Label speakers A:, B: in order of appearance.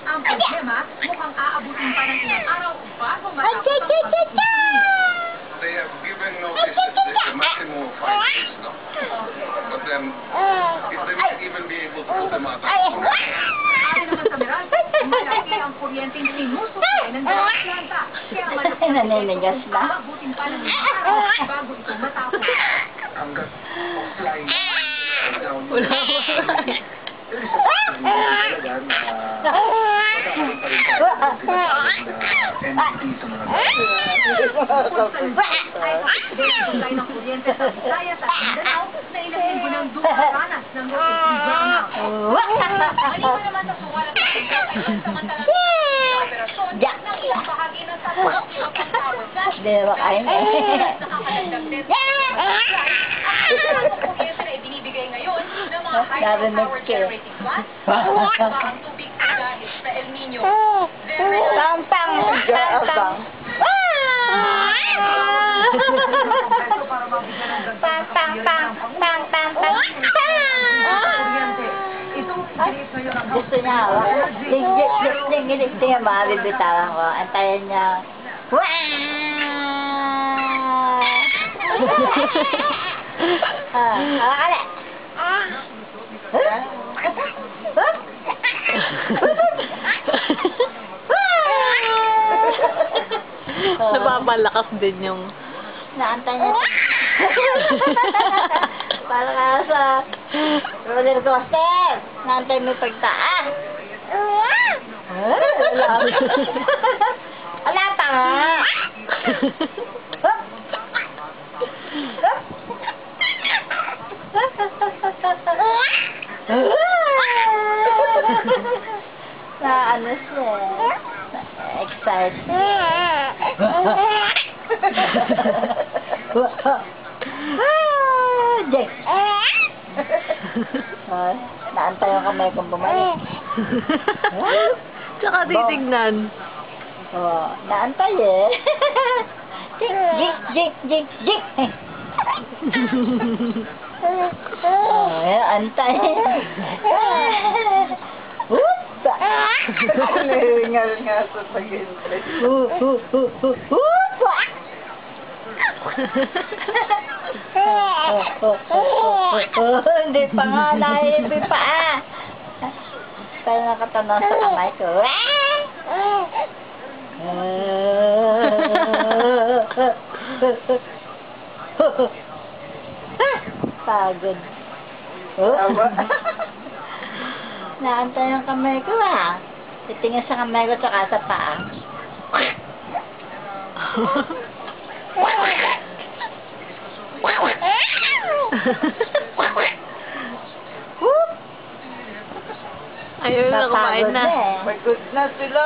A: Ang problema, mukhang aabutin pa ng ilang araw bago matapos ang pag-uusap.
B: They have given notice that the maximum of 5 days, no? But they might even be able to put them out.
A: Ayon naman sa Meral, malaki ang kuryenteng sinusuklay ng dalawang planta. Kaya malaki ang
C: Naninigas na.
A: aabutin pa ng ilang araw bago ito matapos.
B: Hanggat offline.
C: Wala
A: Supply ng kuryente sa Visayas at Mindanao na ilang linggo ng dumaranas ng rotating brownout. Maliban naman sa suwalat ng samantalang operasyon ng ilang bahagi ng Tagalog Power
C: Hindi na makain eh.
A: nakakalagdag din ang kuryente na ibinibigay ngayon ng mga hydropower generating plants ang tubig dahil sa El Nino.
C: Pang pang pang pang. Pang pang pang pang pang pang. Gusto niya ako. Gusto niya mabibitawan ko. Antayin niya. Akala.
D: Napapalakas din yung...
C: Naantay niya. Para ka sa roller coaster. Naantay mo yung pagtaas. Wala pa nga. Na ano siya. Excited. Jack. Naantay yung kamay kong bumalik.
D: Tsaka titignan.
C: Naantay eh. Jik, jik, jik, jik. Antay. Upa! Nahingal nga sa pag-intay. Upa! Hindi pa nga naiipi pa ah. Kaya nakatanong sa kamay ko. Pagod. Naantay ang kamay ko ah. Titingin sa kamay ko tsaka sa paa.
D: Ayun na, kumain na.
C: Pagod na sila.